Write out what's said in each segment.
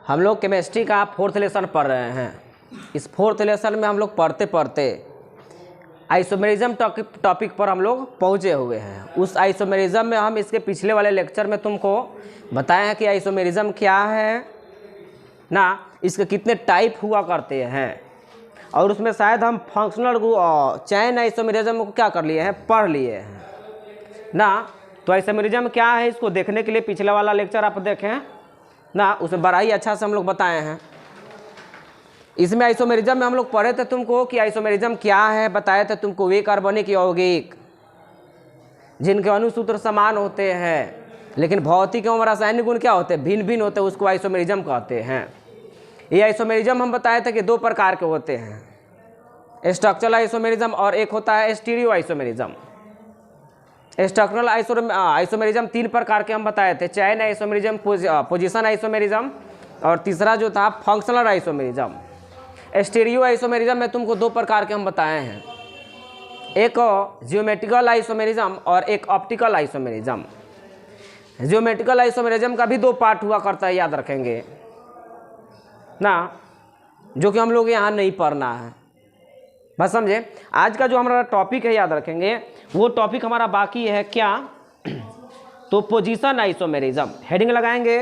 हम लोग केमिस्ट्री का 4th लेसन पढ़ रहे हैं। इस 4th लेसन में हम लोग पढ़ते पढ़ते आइसोमेरिज्म टॉपिक पर हम लोग पहुँचे हुए हैं। उस आइसोमेरिज्म में हम इसके पिछले वाले लेक्चर में तुमको बताए हैं कि आइसोमेरिज्म क्या है ना, इसके कितने टाइप हुआ करते हैं, और उसमें शायद हम फंक्शनल चैन आइसोमेरिज्म को क्या कर लिए हैं, पढ़ लिए हैं ना। तो आइसोमेरिज्म क्या है, इसको देखने के लिए पिछला वाला लेक्चर आप देखें ना, उसमें बड़ा ही अच्छा से हम लोग बताए हैं। इसमें आइसोमेरिज्म में हम लोग पढ़े थे तुमको कि आइसोमेरिज्म क्या है, बताए थे तुमको वे कार्बनिक यौगिक जिनके अणुसूत्र समान होते हैं लेकिन भौतिक एवं रासायनिक गुण क्या होते हैं, भिन्न भिन्न होते हैं, उसको आइसोमेरिज्म कहते हैं। ये आइसोमेरिज्म हम बताए थे कि 2 प्रकार के होते हैं, स्ट्रक्चरल आइसोमेरिज्म और एक होता है स्टीरियो आइसोमेरिज्म। स्ट्रक्चरल आइसोमेरिज्म 3 प्रकार के हम बताए थे, चैन आइसोमेरिज्म, पोजीशन आइसोमेरिज्म और तीसरा जो था फंक्शनल आइसोमेरिज्म। स्टीरियो आइसोमेरिज्म में तुमको 2 प्रकार के हम बताए हैं, एक ज्योमेट्रिकल आइसोमेरिज्म और एक ऑप्टिकल आइसोमेरिज्म। ज्योमेट्रिकल आइसोमेरिज्म का भी 2 पार्ट हुआ करता है, याद रखेंगे ना, जो कि हम लोग यहाँ नहीं पढ़ना है, बस समझे। आज का जो हमारा टॉपिक है याद रखेंगे, वो टॉपिक हमारा बाकी है क्या, तो पोजीशन आइसोमेरिज्म। हेडिंग लगाएंगे,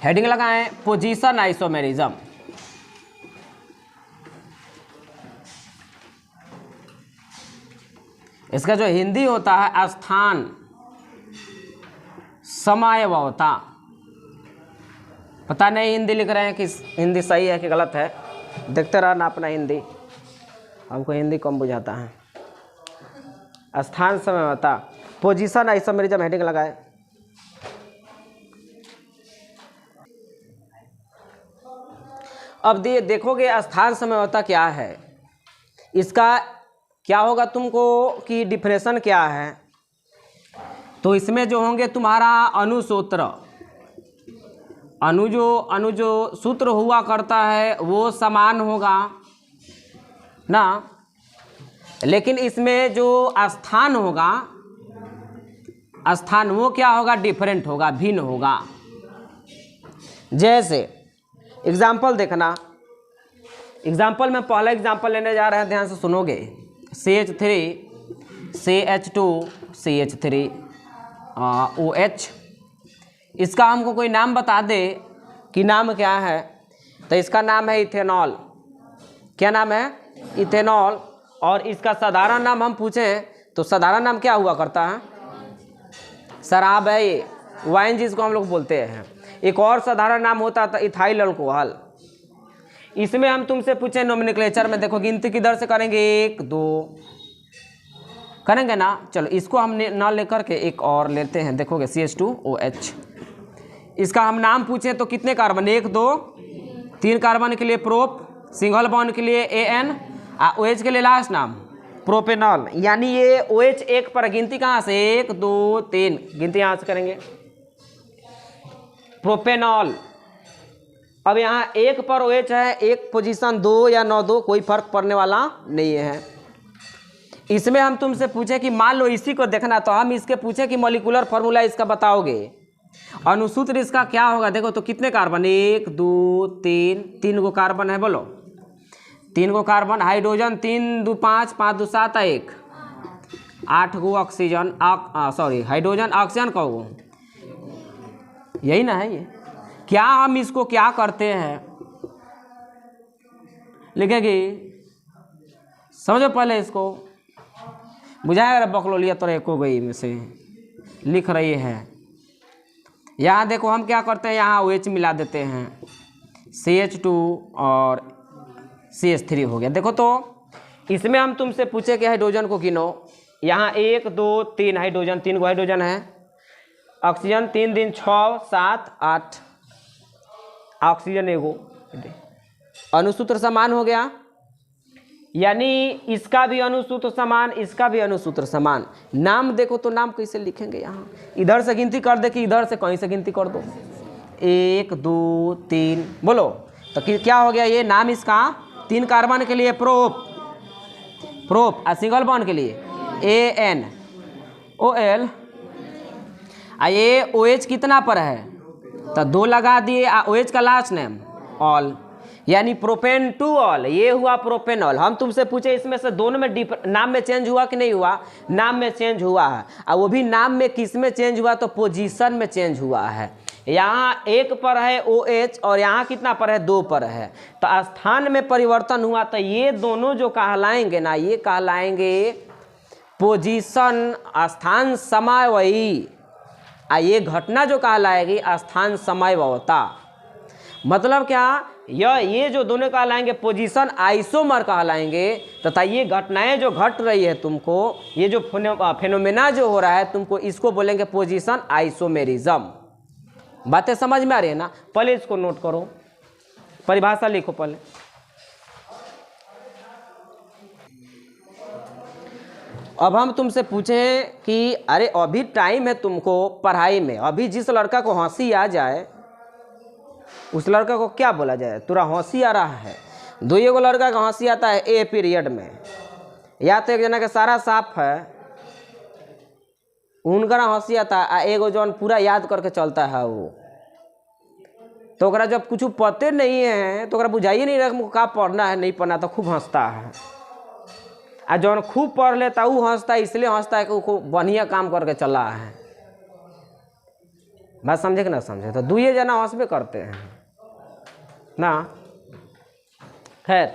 हेडिंग लगाएं पोजीशन आइसोमेरिज्म। इसका जो हिंदी होता है स्थान समयावता। पता नहीं हिंदी लिख रहे हैं कि हिंदी सही है कि गलत है, देखते रहना अपना हिंदी, हमको हिंदी कम बुझाता है। स्थान समयावता, पोजीशन आइसोमेरिज्म, हेडिंग लगाए। अब देखोगे स्थान समयावता क्या है, इसका क्या होगा तुमको कि डिफरेंशन क्या है, तो इसमें जो होंगे तुम्हारा अणुसूत्र, अणु जो सूत्र हुआ करता है वो समान होगा ना, लेकिन इसमें जो स्थान होगा, स्थान वो क्या होगा, डिफरेंट होगा, भिन्न होगा। जैसे एग्जाम्पल देखना, एग्जाम्पल में पहला एग्जाम्पल लेने जा रहे हैं, ध्यान से सुनोगे। CH3 CH2 CH3 OH, इसका हमको कोई नाम बता दे कि नाम क्या है, तो इसका नाम है इथेनॉल। क्या नाम है, इथेनॉल। और इसका साधारण नाम हम पूछें तो साधारण नाम क्या हुआ करता है, शराब है ये, वाइन जिसको हम लोग बोलते हैं। एक और साधारण नाम होता था इथाइल अल्कोहल। इसमें हम तुमसे पूछे नोमेनक्लेचर में, देखो गिनती किधर से करेंगे, 1 2 करेंगे ना। चलो इसको हम ना लेकर के एक और लेते हैं, देखोगे CH2OH। इसका हम नाम पूछें तो कितने कार्बन, 1 2 3 कार्बन के लिए प्रोप, सिंगल बॉन्ड के लिए AN, OH के लिए लास्ट नाम प्रोपेनॉल। यानी ये OH एक पर गिनती कहाँ से, 1 2 3, गिनती यहाँ से करेंगे प्रोपेनॉल। अब यहाँ 1 पर OH है, 1 पोजीशन 2 या 9 2, कोई फर्क पड़ने वाला नहीं है। इसमें हम तुमसे पूछे कि मान लो इसी को देखना, तो हम इसके पूछे कि मॉलिक्यूलर फार्मूला इसका बताओगे, अणुसूत्र इसका क्या होगा। देखो तो कितने कार्बन, 1 2 3 गो कार्बन है, बोलो 3 गो कार्बन, हाइड्रोजन 3 2 5 5 2 7 1, 8 गो ऑक्सीजन, हाइड्रोजन ऑक्सीजन कहो, यही ना है ये। क्या हम इसको क्या करते हैं, लिखेगी, समझो पहले इसको, बुझाएगा बकलोलिया तो एको गई में से लिख रही है। यहाँ देखो हम क्या करते हैं, यहाँ OH मिला देते हैं, CH2 और CH3 हो गया। देखो तो इसमें हम तुमसे पूछे कि हाइड्रोजन को गिनो, यहाँ 1 2 3 हाइड्रोजन, 3 गो हाइड्रोजन है, ऑक्सीजन 3 दिन 6 7 8, ऑक्सीजन एगो, अणुसूत्र समान हो गया। यानी इसका भी अणुसूत्र समान, इसका भी अणुसूत्र समान। नाम देखो तो नाम कैसे लिखेंगे, यहाँ इधर से गिनती कर दे कि इधर से कहीं से गिनती कर दो, 1 2 3, बोलो तो क्या हो गया ये नाम इसका। 3 कार्बन के लिए प्रोप, प्रोप, और सिंगल बॉन्ड के लिए ANOL। ये OH कितना पर है, तो 2 लगा दिए, OH का लास्ट नेम ऑल, यानी प्रोपेन टू ऑल, ये हुआ प्रोपेनॉल। हम तुमसे पूछे इसमें से दोनों में नाम में चेंज हुआ कि नहीं हुआ? नाम में चेंज हुआ है, और वो भी नाम में किस में चेंज हुआ? तो पोजीशन में चेंज हुआ है। यहाँ 1 पर है OH और यहाँ कितना पर है? 2 पर है, तो स्थान में परिवर्तन हुआ। तो ये दोनों जो कहलाएंगे ना, ये कहलाएंगे पोजीशन, स्थान समावयी, ये घटना जो कहलाएगी स्थान समावयवता। मतलब क्या? ये जो दोनों कहलाएंगे पोजीशन आइसोमर कहलाएंगे, तथा ये घटनाएं जो घट रही है तुमको, ये जो फेनोमेना जो हो रहा है तुमको, इसको बोलेंगे पोजीशन आइसोमेरिज्म। बातें समझ में आ रही है ना? पहले इसको नोट करो, परिभाषा लिखो पहले। अब हम तुमसे पूछें कि अरे अभी टाइम है तुमको पढ़ाई में, अभी जिस लड़का को हंसी आ जाए उस लड़का को क्या बोला जाए? तुरा हंसी आ रहा है। 2 लड़का का हंसी आता है ए पीरियड में, या तो एक जना के सारा साफ है उनका हंसी आता है, एगो जौन पूरा याद करके चलता है वो, तो ओकरा जब कुछ पते नहीं है तो ओकरा बुझाइए नहीं रहा का पढ़ना है नहीं पढ़ना, तो खूब हंसता है। आ जौन खूब पढ़ लेता वो हंसता है, इसलिए हंसता है कि वो बढ़िया काम करके चला है। बात समझे कि ना समझे? तो 2 जना हंसबे करते हैं ना। खैर,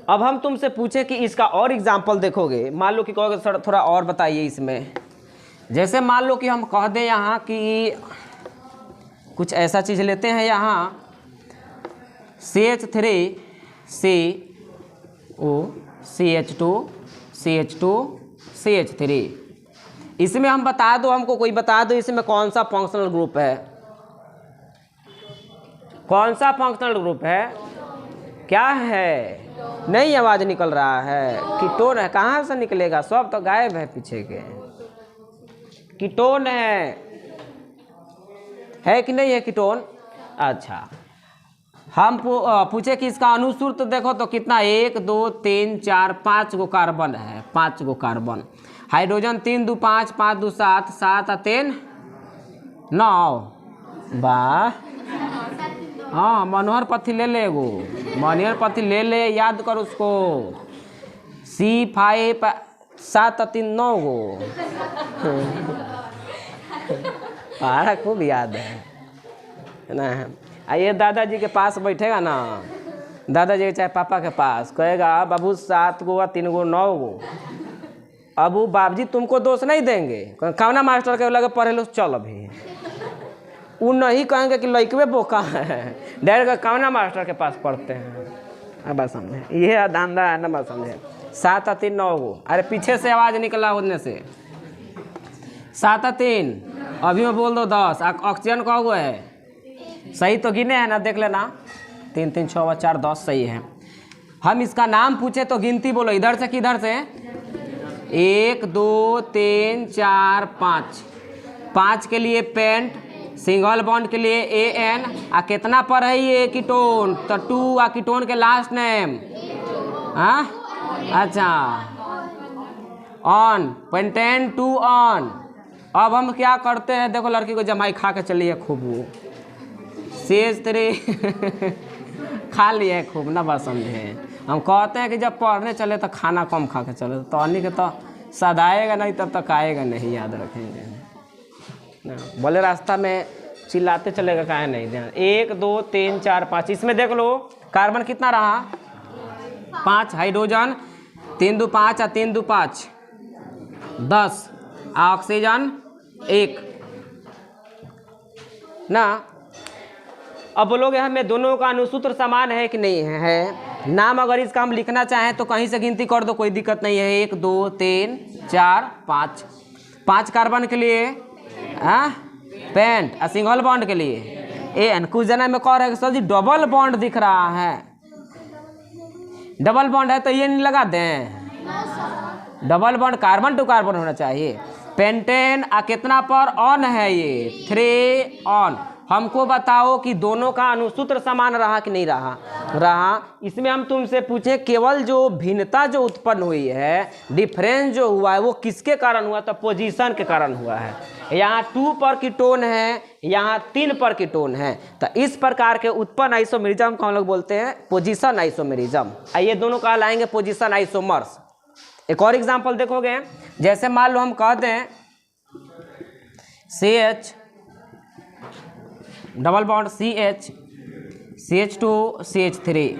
अब हम तुमसे पूछे कि इसका और एग्जाम्पल देखोगे, मान लो कि कहोगे सर थोड़ा और बताइए इसमें। जैसे मान लो कि हम कह दें यहाँ कि कुछ ऐसा चीज़ लेते हैं, यहाँ CH3 CO CH2 CH2 CH3, इसमें हम बता दो, हमको कोई बता दो इसमें कौन सा फंक्शनल ग्रुप है? कौन सा फंक्शनल ग्रुप है? क्या है? नहीं आवाज़ निकल रहा है। कीटोन है। कहाँ से निकलेगा? सब तो गायब है पीछे के। कीटोन है कि नहीं है कीटोन? अच्छा, हम पूछे कि इसका अनुसूत्र तो देखो तो कितना 1 2 3 4 5 गो कार्बन है, 5 गो कार्बन। हाइड्रोजन 3 2 5 5 2 7 7 और 3 9। वाह, हाँ मनोहर पथी ले ले, एगो मनोहर पथी ले ले, याद कर उसको। C5 7 3 9 गो। हमारा खूब याद है ना। ये दादाजी के पास बैठेगा ना, दादाजी के चाहे पापा के पास, कहेगा बाबू 7 गो 3 गो 9 गो। अब वो बाबूजी तुमको दोष नहीं देंगे, कौना मास्टर के लगे पढ़े लो चल, अभी वो नहीं कहेंगे कि लड़कवे बोका है, डायरेक्ट कौना मास्टर के पास पढ़ते हैं। अब बात समझे, ये धंधा है ना, बात समझे। 7 और 3 9 गो। अरे पीछे से आवाज़ निकला उनमें से। 7 और 3, अभी मैं बोल दो 10। ऑक्सीजन कौ गो है? सही तो गिने हैं ना, देख लेना। 3 3 6 4 10 सही है। हम इसका नाम पूछे तो गिनती बोलो, इधर से किधर से? 1 2 3 4 5। 5 के लिए पेंट, सिंगल बॉन्ड के लिए AN। आ कितना पर है ये कीटोन? तो 2। आ कीटोन के लास्ट नेम? हाँ अच्छा, ऑन, पेंटेन 2 ऑन। अब हम क्या करते हैं, देखो लड़की को जमाई खा के चलिए खूब, वो CH3 खा लिए खूब ना, बात समझे। हम कहते हैं कि जब पढ़ने चले तो खाना कम खा के चले, तो अन्य के तो सदाएगा नहीं तब तक आएगा नहीं, याद रखेंगे ना। बोले रास्ता में चिल्लाते चलेगा, काहे नहीं ध्यान। 1 2 3 4 5। इसमें देख लो कार्बन कितना रहा? 5। हाइड्रोजन 3 2 5 और 3 2 5 10। ऑक्सीजन 1 ना। अब बोलोगे हमें दोनों का अनुसूत्र समान है कि नहीं है? नाम अगर इसका हम लिखना चाहें तो कहीं से गिनती कर दो, कोई दिक्कत नहीं है। 1 2 3 4 5। 5 कार्बन के लिए पेंट, और सिंगल बॉन्ड के लिए AN। कुछ जना में कह रहे हैं सर जी डबल बॉन्ड दिख रहा है। डबल बॉन्ड है तो ये नहीं लगा दें? Double bond carbon to carbon होना चाहिए। पेंटेन आ कितना पर ऑन है? ये 3 ऑन। हमको बताओ कि दोनों का अनुसूत्र समान रहा कि नहीं रहा? रहा। इसमें हम तुमसे पूछे केवल जो भिन्नता जो उत्पन्न हुई है, डिफरेंस जो हुआ है, वो किसके कारण हुआ? तो पोजीशन के कारण हुआ है। यहाँ 2 पर कीटोन है, यहाँ 3 पर कीटोन है। तो इस प्रकार के उत्पन्न आइसोमेरिज्म को हम लोग बोलते हैं पोजीशन आइसोमेरिज्म। ये दोनों कहलाएंगे पोजीशन आइसोमर्स। एक और एग्जांपल देखोगे, जैसे मान लो हम कह दें CH double bond CH CH2 CH3,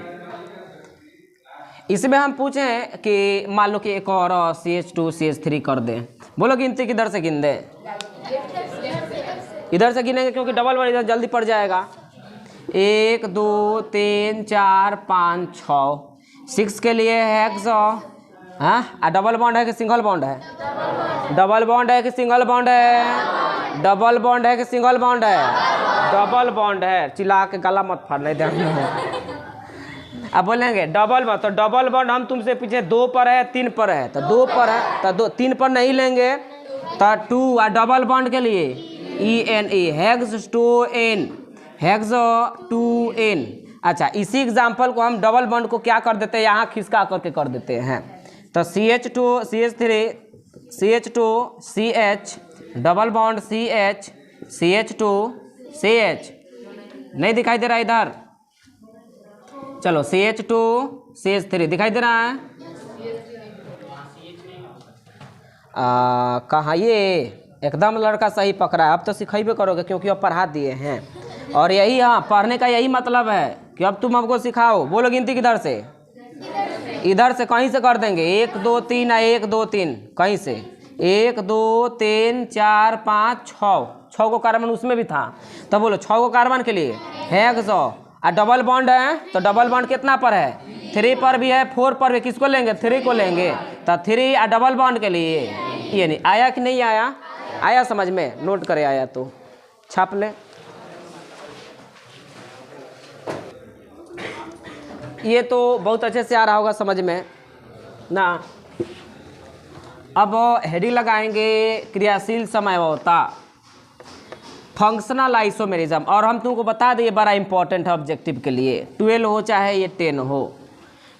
इसमें हम पूछें कि मान लो कि एक और CH2 CH3 कर दें। बोलो गिनती किधर से गिन दें? इधर से गिनेंगे क्योंकि डबल बॉन्ड इधर जल्दी पड़ जाएगा। 1 2 3 4 5 6, 6 के लिए हेक्स। हाँ, डबल बॉन्ड है कि सिंगल बॉन्ड है? डबल बॉन्ड है कि सिंगल बॉन्ड है? डबल बॉन्ड है कि सिंगल बॉन्ड है? डबल बॉन्ड है। चिल्ला के गला मत फाड़ना, ध्यान। अब बोलेंगे डबल बॉन्ड, तो डबल बॉन्ड हम तुमसे पूछे 2 पर है 3 पर है? तो 2 पर है, तो 3 पर नहीं लेंगे, तो 2। और डबल बॉन्ड के लिए ENE hex 2N, hex 2N। अच्छा, इसी एग्जाम्पल को हम डबल बॉन्ड को क्या कर देते हैं, यहाँ खिसका करके कर देते हैं। तो CH2 CH3 CH2 CH double bond CH CH2 CH, नहीं दिखाई दे रहा इधर? चलो CH2 CH3 दिखाई दे रहा है? कहाँ ये? एकदम लड़का सही पकड़ा है। अब तो सिखेबे करोगे क्योंकि अब पढ़ा दिए हैं, और यही, हाँ, पढ़ने का यही मतलब है कि अब तुम हमको सिखाओ। बोलो गिनती किधर से? इधर से, कहीं से कर देंगे। 1 2 3 1 2 3, कहीं से 1 2 3 4 5 6 को कार्बन उसमें भी था। तो बोलो 6 को कार्बन के लिए हेक्स। और डबल बॉन्ड है, तो डबल बॉन्ड कितना पर है? 3 पर भी है, 4 पर भी। किसको लेंगे? 3 को लेंगे। तो 3 और डबल बॉन्ड के लिए ये नहीं आया कि नहीं आया? आया समझ में? नोट करे, आया तो छाप ले। ये तो बहुत अच्छे से आ रहा होगा समझ में ना। अब हेडिंग लगाएंगे क्रियाशील समयवता, फंक्शनल आइसोमेरिज्म। और हम तुमको बता दें, ये बड़ा इंपॉर्टेंट है ऑब्जेक्टिव के लिए, 12 हो चाहे ये 10 हो।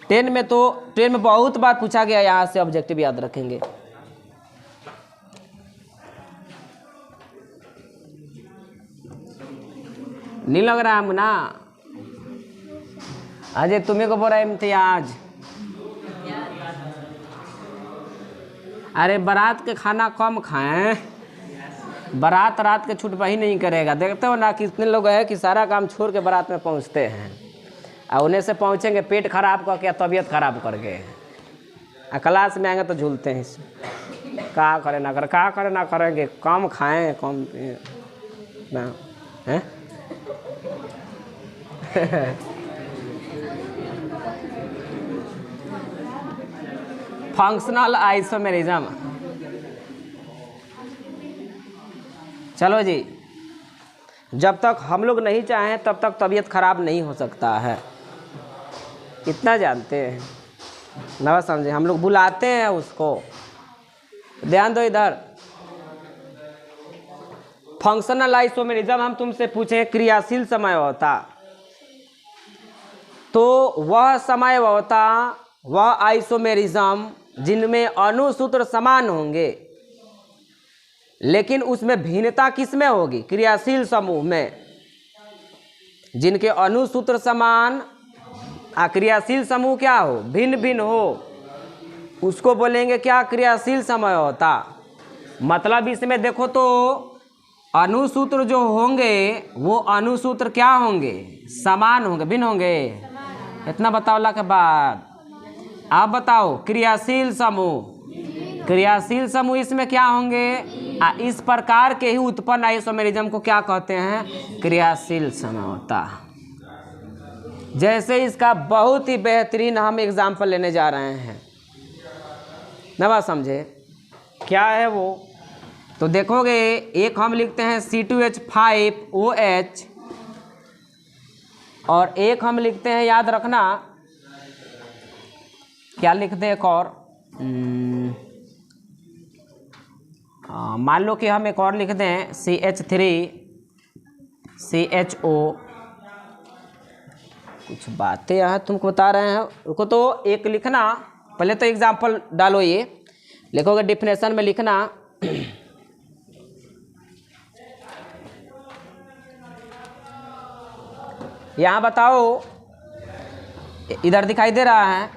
10 में तो 10 में बहुत बार पूछा गया, यहाँ से ऑब्जेक्टिव याद रखेंगे। नहीं लग रहा है ना? अजय तुम्हें को बोला इम्तियाज। अरे बारात के खाना कम खाएं, बारात रात के छूट वही नहीं करेगा। देखते हो ना कितने लोग हैं कि सारा काम छोड़ के बारात में पहुंचते हैं, और उन्हें से पहुंचेंगे पेट खराब करके या तबीयत खराब करके, क्लास में आएंगे तो झूलते हैं। क्या करें ना करें, क्या करें ना करेंगे, कम खाएं कम ना हैं। Functional isomerism. चलो जी, जब तक हम लोग नहीं चाहें तब तक तबीयत खराब नहीं हो सकता है, इतना जानते हैं ना? समझे? हम लोग बुलाते हैं उसको। ध्यान दो इधर। फंक्शनल आइसोमेरिज्म हम तुमसे पूछे क्रियाशील समयवता, तो वह समयवता, वह आइसोमेरिज्म जिनमें अणुसूत्र समान होंगे, लेकिन उसमें भिन्नता किस में होगी? क्रियाशील समूह में। जिनके अणुसूत्र समान क्रियाशील समूह क्या हो? भिन्न भिन्न हो, उसको बोलेंगे क्या? क्रियाशील समयवता। मतलब इसमें देखो तो अणुसूत्र जो होंगे वो अणुसूत्र क्या होंगे? समान होंगे, भिन्न होंगे। इतना बतावला के बाद आप बताओ क्रियाशील समूह, क्रियाशील समूह इसमें क्या होंगे? इस प्रकार के ही उत्पन्न आइसोमेरिज्म को क्या कहते हैं? क्रियाशील समयवता। जैसे इसका बहुत ही बेहतरीन हम एग्जाम्पल लेने जा रहे हैं, नवा समझे क्या है वो? तो देखोगे, एक हम लिखते हैं C2H5OH, और एक हम लिखते हैं, याद रखना क्या लिखते हैं, एक और मान लो कि हम एक और लिख दें CH3CHO। कुछ बातें यहाँ तुमको बता रहे हैं, उनको तो एक लिखना, पहले तो एग्जाम्पल डालो, ये लिखोगे डेफिनेशन में लिखना यहाँ बताओ, इधर दिखाई दे रहा है,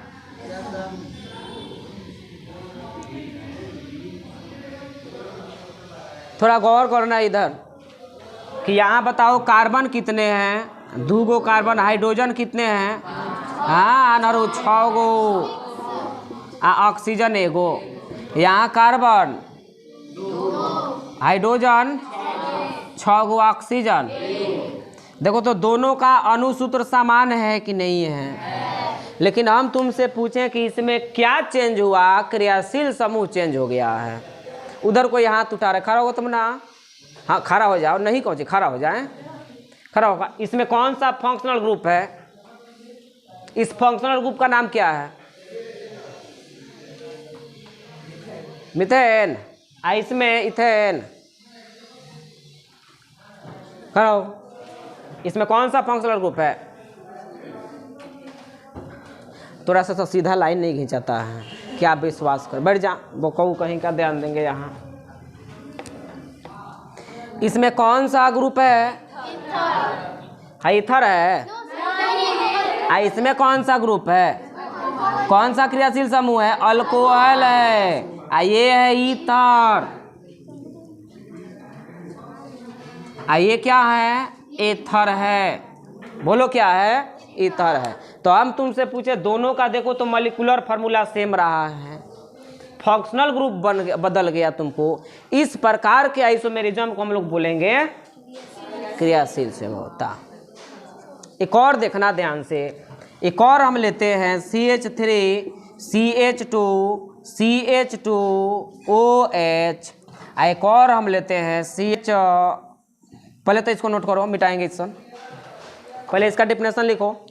थोड़ा गौर करना इधर कि यहाँ बताओ कार्बन कितने हैं, 2 गो कार्बन, हाइड्रोजन कितने हैं, हाँ अनरो 6 गो, ऑक्सीजन 1 गो, यहाँ कार्बन, हाइड्रोजन 6 गो, ऑक्सीजन। देखो तो दोनों का अणुसूत्र समान है कि नहीं है, लेकिन हम तुमसे पूछें कि इसमें क्या चेंज हुआ, क्रियाशील समूह चेंज हो गया है। उधर कोई हाथ उठा रहा है, खड़ा हो तुम ना, हाँ खड़ा हो जाओ, नहीं कौन सी खड़ा हो जाए, खड़ा होगा। इसमें कौन सा फंक्शनल ग्रुप है, इस फंक्शनल ग्रुप का नाम क्या है, मीथेन, इसमें इथेन, खड़ा हो। इसमें कौन सा फंक्शनल ग्रुप है, थोड़ा सा तो सीधा लाइन नहीं खींचाता है, क्या विश्वास कर, बैठ जा, वो कहूँ कहीं का ध्यान देंगे यहाँ। इसमें कौन सा ग्रुप है, इथर है, इसमें कौन सा ग्रुप है, कौन सा क्रियाशील समूह है, अल्कोहल है, ये है ईथर, ये क्या है, एथर है, बोलो क्या है, ईथर है। तो हम तुमसे पूछे दोनों का देखो तो मॉलिक्यूलर फार्मूला सेम रहा है, फंक्शनल ग्रुप बदल गया तुमको, इस प्रकार के आइसोमेरिज्म को हम लोग बोलेंगे क्रियाशील समूहता। एक और देखना ध्यान से, एक और हम लेते हैं CH3 CH2 CH2OH, एक और हम लेते हैं CH, पहले तो इसको नोट करो, मिटाएंगे इसको, पहले इसका डिफिनेशन लिखो।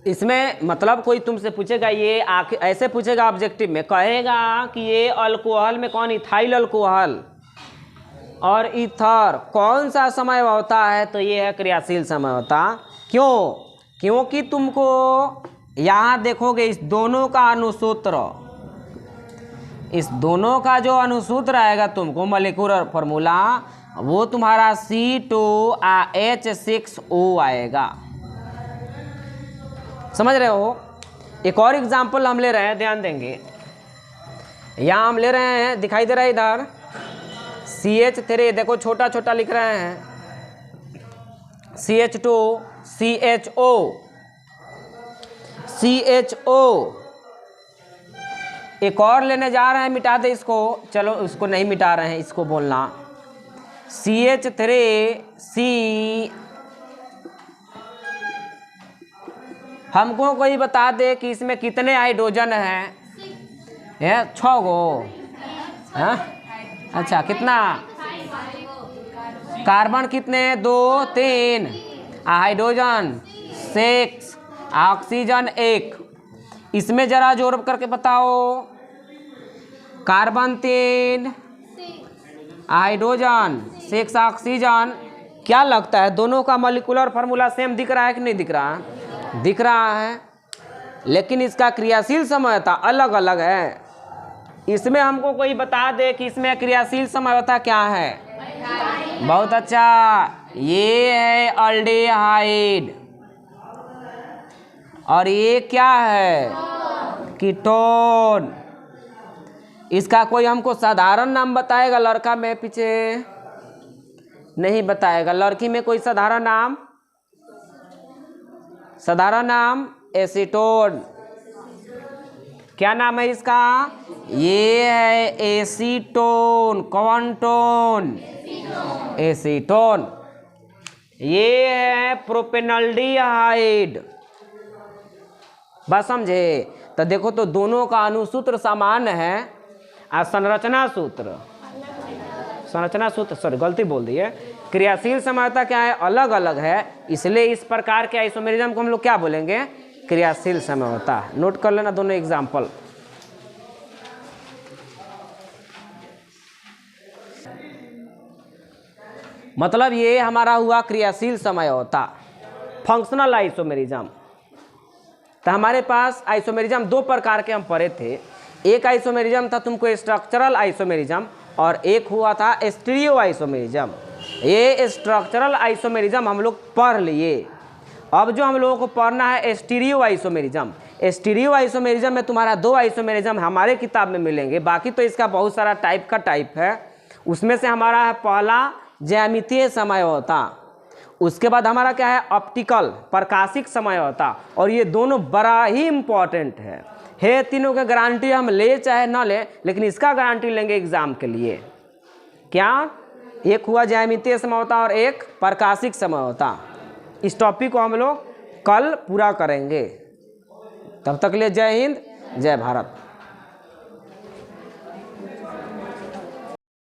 इसमें मतलब कोई तुमसे पूछेगा, ये आखिर ऐसे पूछेगा ऑब्जेक्टिव में, कहेगा कि ये अल्कोहल में कौन, इथाइल अल्कोहल और ईथर कौन सा समय होता है, तो ये है क्रियाशील समय होता। क्यों, क्योंकि तुमको यहाँ देखोगे इस दोनों का अणुसूत्र, इस दोनों का जो अणुसूत्र आएगा तुमको मॉलिक्यूलर फार्मूला, वो तुम्हारा C2H6O आएगा, समझ रहे हो। एक और एग्जाम्पल हम ले रहे हैं, ध्यान देंगे, यहाँ हम ले रहे हैं, दिखाई दे रहा है इधर CH3, देखो छोटा छोटा लिख रहे हैं, CH2 CHO, एक और लेने जा रहे हैं, मिटा दे इसको, चलो उसको नहीं मिटा रहे हैं, इसको बोलना CH3C, हमको कोई बता दे कि इसमें कितने हाइड्रोजन हैं, 6 गो, हाँ अच्छा, कितना कार्बन कितने, 2 3, हाइड्रोजन 6, ऑक्सीजन 1। इसमें जरा जोड़ करके बताओ, कार्बन 3, हाइड्रोजन 6, ऑक्सीजन, क्या लगता है दोनों का मॉलिक्यूलर फार्मूला सेम दिख रहा है कि नहीं दिख रहा है, दिख रहा है, लेकिन इसका क्रियाशील समयता अलग अलग है। इसमें हमको कोई बता दे कि इसमें क्रियाशील समयता क्या है, बहुत अच्छा, ये है अल्डेहाइड, और ये क्या है, कीटोन। इसका कोई हमको साधारण नाम बताएगा, लड़का में पीछे नहीं बताएगा, लड़की में कोई साधारण नाम, साधारण नाम एसीटोन, क्या नाम है इसका, ये है एसीटोन, कौन टोन, एसीटोन। ये है प्रोपेनल्डिहाइड, बस समझे। तो देखो तो दोनों का अणुसूत्र समान है, और संरचना सूत्र सॉरी गलती बोल दी है, क्रियाशील समयता क्या है, अलग अलग है, इसलिए इस प्रकार के आइसोमेरिज्म को हम लोग क्या बोलेंगे, क्रियाशील समयता। नोट कर लेना दोनों एग्जाम्पल। मतलब ये हमारा हुआ क्रियाशील समयता, फंक्शनल आइसोमेरिज्म। तो हमारे पास आइसोमेरिज्म 2 प्रकार के हम पढ़े थे, एक आइसोमेरिज्म था तुमको स्ट्रक्चरल आइसोमेरिज्म, और एक हुआ था स्टीरियो आइसोमेरिज्म। ये स्ट्रक्चरल आइसोमेरिज्म हम लोग पढ़ लिए। अब जो हम लोगों को पढ़ना है स्टीरियो आइसोमेरिज्म। स्टीरियो आइसोमेरिज्म में तुम्हारा 2 आइसोमेरिज्म हमारे किताब में मिलेंगे, बाकी तो इसका बहुत सारा टाइप है। उसमें से हमारा है पहला ज्यामितीय समझौता, उसके बाद हमारा क्या है ऑप्टिकल प्रकाशिक समझौता, और ये दोनों बड़ा ही इम्पॉर्टेंट है तीनों के गारंटी हम ले चाहे ना ले, लेकिन इसका गारंटी लेंगे एग्जाम के लिए। क्या? एक हुआ ज्यामितीय समझौता और एक प्रकाशिक समझौता। इस टॉपिक को हम लोग कल पूरा करेंगे। तब तक के लिए जय हिंद, जय भारत।